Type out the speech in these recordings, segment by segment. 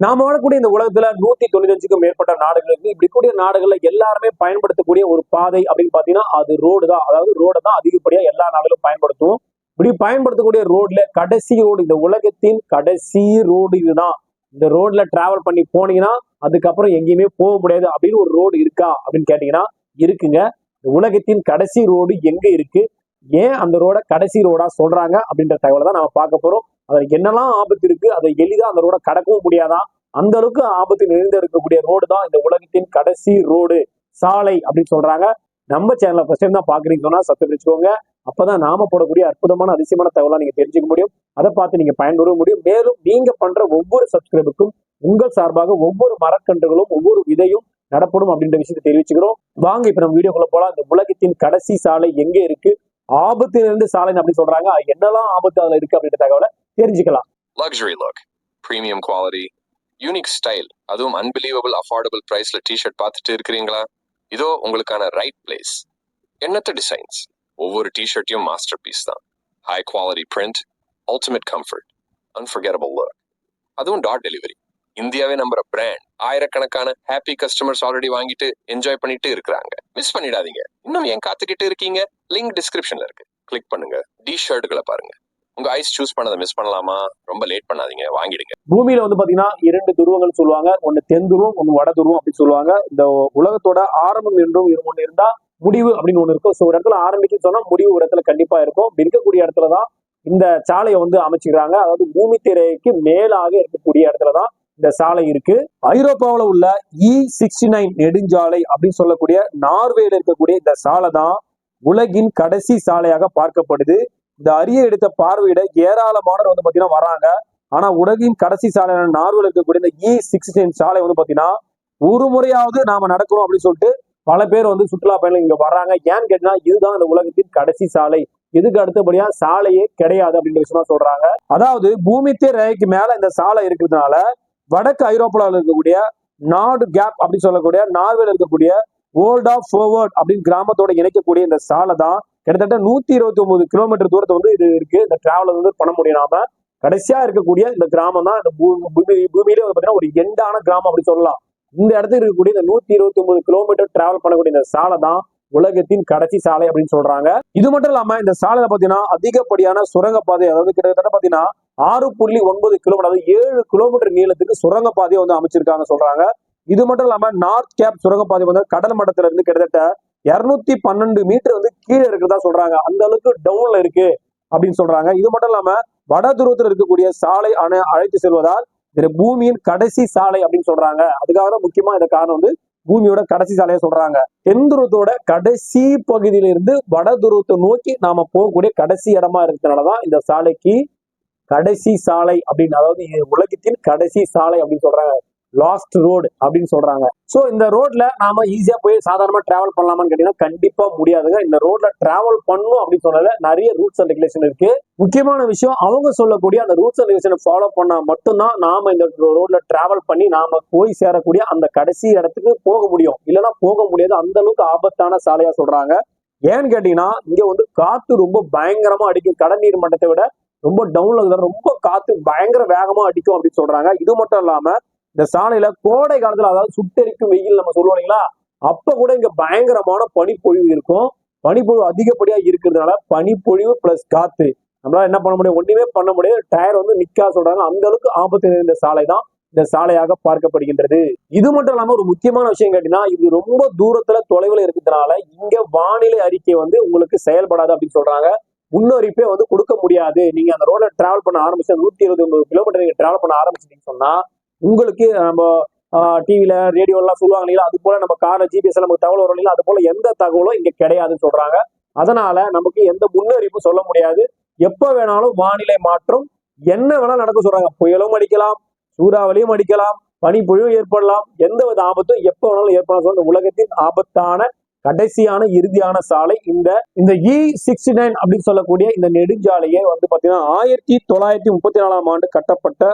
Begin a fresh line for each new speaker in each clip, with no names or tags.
நாம வாழக்கூடிய இந்த உலகத்துல 195க்கும் மேற்பட்ட நாடுகள் இருக்கு. இப்படி கூடிய நாடுகள்ல எல்லாருமே பயன்படுத்தக்கூடிய ஒரு பாதை அப்படின்னு பாத்தீங்கன்னா அது ரோடு தான். அதாவது ரோடு தான் அதிகப்படியா எல்லா நாடுகளும் பயன்படுத்துவோம். இப்படி பயன்படுத்தக்கூடிய ரோட்ல கடைசி ரோடு, இந்த உலகத்தின் கடைசி ரோடு இதுதான். இந்த ரோட்ல டிராவல் பண்ணி போனீங்கன்னா அதுக்கப்புறம் எங்கேயுமே போக முடியாது அப்படின்னு ஒரு ரோடு இருக்கா அப்படின்னு கேட்டீங்கன்னா இருக்குங்க. இந்த உலகத்தின் கடைசி ரோடு எங்க இருக்கு, ஏன் அந்த ரோட கடைசி ரோடா சொல்றாங்க அப்படின்ற தகவலை தான் நம்ம பார்க்க போறோம். அதற்கு என்னெல்லாம் ஆபத்து இருக்கு, அதை எளிதா அந்த ரோட கடக்கவும் முடியாதா, அந்த அளவுக்கு ஆபத்து நிறைந்து இருக்கக்கூடிய ரோடு தான் இந்த உலகத்தின் கடைசி ரோடு சாலை அப்படின்னு சொல்றாங்க. நம்ம சேனலை ஃபர்ஸ்ட் டைம் தான் பாக்குறீங்கன்னு சொன்னா சப்ஸ்கிரைப் வச்சுக்கோங்க. அப்பதான் நாம போடக்கூடிய அற்புதமான அதிசயமான தகவலா நீங்க தெரிஞ்சுக்க முடியும். அதை பார்த்து நீங்க பயன்பெற முடியும். மேலும் நீங்க பண்ற ஒவ்வொரு சப்ஸ்கிரைபுக்கும் உங்கள் சார்பாக ஒவ்வொரு மரக்கன்றுகளும் ஒவ்வொரு விதையும் நடப்படும் அப்படின்ற விஷயத்தை தெரிவிச்சுக்கிறோம். வாங்க இப்ப நம்ம வீடியோக்குள்ள போலாம். இந்த உலகத்தின் கடைசி சாலை எங்க இருக்கு, ஆபத்து இருந்து சாலை அப்படின்னு சொல்றாங்க, என்னெல்லாம் ஆபத்து அதுல இருக்கு அப்படின்ற தகவலை தெரிஞ்சுக்கலாம்.
Luxury look, premium quality, unique style, அதுவும் unbelievable affordable priceல t-shirt பார்த்துட்டு இருக்கிறீங்களா? இதோ உங்களுக்கான ரைட் பிளேஸ். எண்ணற்ற டிசைன்ஸ், ஒவ்வொரு t-shirtயும் மாஸ்டர் பீஸ் தான். High quality print, ultimate comfort, unforgettable look, அதுவும் டாட் டெலிவரி. இந்தியாவே நம்புற பிராண்ட். ஆயிரக்கணக்கான ஹாப்பி கஸ்டமர்ஸ் ஆல்ரெடி வாங்கிட்டு என்ஜாய் பண்ணிட்டு இருக்கிறாங்க. மிஸ் பண்ணிடாதீங்க. இன்னும் ஏன் காத்துக்கிட்டு இருக்கீங்க? லிங்க் டிஸ்கிரிப்ஷன்ல இருக்கு, கிளிக் பண்ணுங்க. டி-ஷர்ட்டுகளை பாருங்க. உங்க ஐஸ் சூஸ் பண்ணதை மிஸ் பண்ணலாமா? ரொம்ப லேட் பண்ணாதீங்க, வாங்கிடுங்க.
பூமியில வந்து பாத்தீங்கன்னா 2 துருவங்கள் சொல்லுவாங்க. ஒன்னு தென் துருவம், ஒன்னு வட துருவம் அப்படின்னு சொல்லுவாங்க. இந்த உலகத்தோட ஆரம்பம் என்றும் ஒண்ணு இருந்தா முடிவு அப்படின்னு ஒண்ணு இருக்கும். ஸோ ஒரு இடத்துல ஆரம்பிக்க சொன்னா முடிவு ஒரு இடத்துல கண்டிப்பா இருக்கும். இருக்கக்கூடிய இடத்துலதான் இந்த சாலையை வந்து அமைச்சுக்கிறாங்க. அதாவது பூமி திரைக்கு மேலாக இருக்கக்கூடிய இடத்துலதான் இந்த சாலை இருக்கு. ஐரோப்பாவில் உள்ள E69 நெடுஞ்சாலை அப்படின்னு சொல்லக்கூடிய நார்வேல இருக்கக்கூடிய இந்த சாலை தான் உலகின் கடைசி சாலையாக பார்க்கப்படுது. இந்த அரிய எடுத்த பார்வையிட ஏராளமானவர் வந்து பாத்தீங்கன்னா வராங்க. ஆனா உலகின் கடைசி சாலையான நார்வேல இருக்கக்கூடிய இந்த E69 சாலை வந்து பாத்தீங்கன்னா ஒரு முறையாவது நாம நடக்கிறோம் அப்படின்னு சொல்லிட்டு பல பேர் வந்து சுற்றுலா பயணிகள் இங்க வர்றாங்க. ஏன்னு கேட்டீங்கன்னா இதுதான் இந்த உலகத்தின் கடைசி சாலை, இதுக்கு அடுத்தபடியா சாலையே கிடையாது அப்படின்ற விஷயமா சொல்றாங்க. அதாவது பூமி திரைக்கு மேல இந்த சாலை இருக்கிறதுனால வடக்கு ஐரோப்பாவில் இருக்கக்கூடிய நாடு கேப் அப்படின்னு சொல்லக்கூடிய நார்வேல இருக்கக்கூடிய வேர்ல்ட் ஆஃப் ஃபார்வர்ட் அப்படின்னு கிராமத்தோட இணைக்கக்கூடிய இந்த சாலை தான் கிட்டத்தட்ட 129 கிலோமீட்டர் தூரத்தை வந்து இது இருக்கு. இந்த டிராவல் வந்து பண்ண முடியும். நாம கடைசியா இருக்கக்கூடிய இந்த கிராமம் தான் இந்த பூமியிலே வந்து பாத்தீங்கன்னா ஒரு எண்டான கிராமம் அப்படின்னு சொல்லலாம். இந்த இடத்துல இருக்கக்கூடிய இந்த 129 கிலோமீட்டர் டிராவல் பண்ணக்கூடிய இந்த சாலை தான் உலகத்தின் கடைசி சாலை அப்படின்னு சொல்றாங்க. இது மட்டும் இல்லாம இந்த சாலையில பாத்தீங்கன்னா அதிகப்படியான சுரங்கப்பாதை, அதாவது கிட்டத்தட்ட பாத்தீங்கன்னா 6.9 கிலோமீட்டர், அதாவது 7 கிலோமீட்டர் நீளத்துக்கு சுரங்கப்பாதையை வந்து அமைச்சிருக்காங்க சொல்றாங்க. இது மட்டும் இல்லாம நார்த் கேப் சுரங்கப்பாதை வந்து கடல் மட்டத்துல இருந்து கிட்டத்தட்ட 212 மீட்டர் வந்து கீழே இருக்கிறதா சொல்றாங்க. அந்த அளவுக்கு டவுன்ல இருக்கு அப்படின்னு சொல்றாங்க. இது மட்டும் இல்லாம வட துருவத்தில் இருக்கக்கூடிய சாலை அழைத்து செல்வதால் இது பூமியின் கடைசி சாலை அப்படின்னு சொல்றாங்க. அதுக்காக முக்கியமா இந்த காரணம் வந்து பூமியோட கடைசி சாலையை சொல்றாங்க. தென் துருவத்தோட கடைசி பகுதியில இருந்து வட துருவத்தை நோக்கி நாம போகக்கூடிய கடைசி இடமா இருக்கிறதுனாலதான் இந்த சாலைக்கு கடைசி சாலை அப்படின்னு, அதாவது உலகத்தின் கடைசி சாலை அப்படின்னு சொல்றாங்க. லாஸ்ட் ரோடு அப்படின்னு சொல்றாங்க. சோ இந்த ரோட்ல நாம ஈஸியா போய் சாதாரணமா டிராவல் பண்ணலாமான்னு கேட்டீங்கன்னா கண்டிப்பா முடியாதுங்க. இந்த ரோட்ல டிராவல் பண்ணும் அப்படின்னு சொன்னால நிறைய ரூல்ஸ் அண்ட் ரெகுலேஷன் இருக்கு. முக்கியமான விஷயம், அவங்க சொல்லக்கூடிய அந்த ரூல்ஸ் அண்ட் ரெகுலேஷனை ஃபாலோ பண்ணா மட்டும்தான் நாம இந்த ரோட்ல டிராவல் பண்ணி நாம போய் சேரக்கூடிய அந்த கடைசி இடத்துக்கு போக முடியும். இல்லைன்னா போக முடியாது. அந்த அளவுக்கு ஆபத்தான சாலையா சொல்றாங்க. ஏன்னு கேட்டீங்கன்னா இங்க வந்து காத்து ரொம்ப பயங்கரமா அடிக்கும். கடல் நீர் மட்டத்தை விட ரொம்ப டவுன்ல ரொம்ப காத்து பயங்கர வேகமா அடிக்கும் அப்படின்னு சொல்றாங்க. இது மட்டும் இல்லாம இந்த சாலையில கோடை காலத்துல, அதாவது சுட்டெரிக்கும் வெயில் நம்ம சொல்லுவோம் இல்லைங்களா, அப்ப கூட இங்க பயங்கரமான பனிப்பொழிவு இருக்கும். பனிப்பொழிவு அதிகப்படியா இருக்கிறதுனால பனிப்பொழிவு பிளஸ் காத்து, நம்மளால என்ன பண்ண முடியும்? ஒண்ணுமே பண்ண முடியாது. டயர் வந்து நிக்கா சொல்றாங்க. அந்த அளவுக்கு ஆபத்து நிறைந்த சாலை தான் இந்த சாலையாக பார்க்கப்படுகின்றது. இது மட்டும் இல்லாம ஒரு முக்கியமான விஷயம் கேட்டீங்கன்னா இது ரொம்ப தூரத்துல தொலைவில் இருக்கிறதுனால இங்க வானிலை அறிக்கை வந்து உங்களுக்கு செயல்படாது அப்படின்னு சொல்றாங்க. முன்னறிப்பே வந்து கொடுக்க முடியாது. நீங்க அந்த ரோட்ல டிராவல் பண்ண ஆரம்பிச்சு 129 கிலோமீட்டர் நீங்க டிராவல் பண்ண ஆரம்பிச்சிட்டீங்கன்னு சொன்னா உங்களுக்கு நம்ம டிவில ரேடியோ எல்லாம் சொல்லுவாங்க இல்லைங்களா, அது போல நம்ம கார்ல ஜிபிஎஸ் நமக்கு தகவல் வரும் இல்லைங்களா, அது போல எந்த தகவலும் இங்க கிடையாதுன்னு சொல்றாங்க. அதனால நமக்கு எந்த முன்னறிவும் சொல்ல முடியாது. எப்ப வேணாலும் வானிலை மாற்றம் என்ன வேணாலும் நடக்க சொல்றாங்க. புயலும் அடிக்கலாம், சூறாவளியும் அடிக்கலாம், பனிப்பொழிவும் ஏற்படலாம், எந்த வித ஆபத்தும் எப்ப வேணாலும் ஏற்படலாம். இந்த உலகத்தின் ஆபத்தான கடைசியான இறுதியான சாலை இந்த E69 அப்படின்னு சொல்லக்கூடிய இந்த நெடுஞ்சாலையை வந்து பாத்தீங்கன்னா 1934ஆம் ஆண்டு கட்டப்பட்ட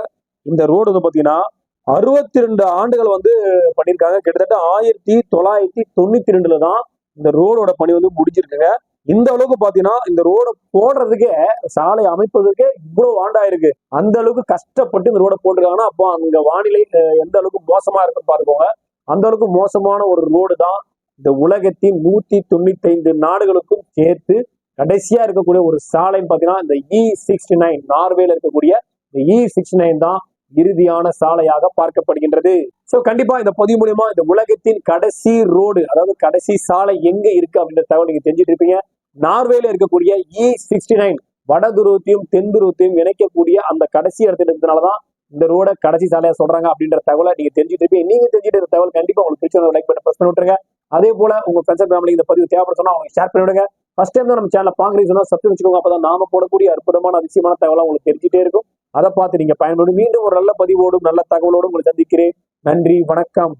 இந்த ரோடு வந்து பாத்தீங்கன்னா 62 ஆண்டுகள் வந்து பண்ணியிருக்காங்க. கிட்டத்தட்ட 1992 தான் இந்த ரோடோட பணி வந்து முடிஞ்சிருக்குங்க. இந்த அளவுக்கு பாத்தீங்கன்னா இந்த ரோட போடுறதுக்கே, சாலை அமைப்பதற்கே இவ்வளவு ஆண்டாயிருக்கு. அந்த அளவுக்கு கஷ்டப்பட்டு இந்த ரோட போட்டிருக்காங்கன்னா அப்போ அங்க வானிலை எந்த அளவுக்கு மோசமா இருக்குன்னு பாத்துக்கோங்க. அந்த அளவுக்கு மோசமான ஒரு ரோடு தான் இந்த உலகத்தின் 195 நாடுகளுக்கும் சேர்த்து கடைசியா இருக்கக்கூடிய ஒரு சாலைன்னு பாத்தீங்கன்னா இந்த E69 நார்வேல இருக்கக்கூடிய இந்த E69 தான் இறுதியான சாலையாக பார்க்கப்படுகின்றது. சோ கண்டிப்பா இந்த பதிவு மூலியமா இந்த உலகத்தின் கடைசி ரோடு, அதாவது கடைசி சாலை எங்க இருக்கு அப்படின்ற தகவல் நீங்க தெரிஞ்சுட்டு இருப்பீங்க. நார்வேல இருக்கக்கூடிய E69 வட துருவத்தையும் தென் துருவத்தையும் இணைக்கக்கூடிய அந்த கடைசி இடத்துல இருக்கிறதுனாலதான் இந்த ரோட கடைசி சாலையா சொல்றாங்க அப்படின்ற தகவலை நீங்க தெரிஞ்சுட்டு இருப்பீங்க. நீங்க தெரிஞ்சுட்டு இருக்க தகவல் கண்டிப்பா உங்களுக்கு பிடிச்ச லைக் பட்டன் பிரஸ் பண்ணி விட்டுருங்க. அதே போல உங்க ஃப்ரெண்ட்ஸ் ஃபேமிலி இந்த பதிவு தேவைப்பட சொன்னா அவங்க ஷேர் பண்ணி விடுங்க. ஃபர்ஸ்ட் டைம் தான் நம்ம சேனலை பாக்குறீங்க சொன்னா சப்ஸ்கிரைப் வச்சுக்கோங்க. அப்பதான் நாம போடக்கூடிய அற்புதமான அதிசயமான தகவலை உங்களுக்கு தெரிஞ்சுட்டே இருக்கும். அதை பார்த்து நீங்க பயன்படும். மீண்டும் ஒரு நல்ல பதிவோடும் நல்ல தகவலோடும் உங்களை சந்திக்கிறேன். நன்றி, வணக்கம்.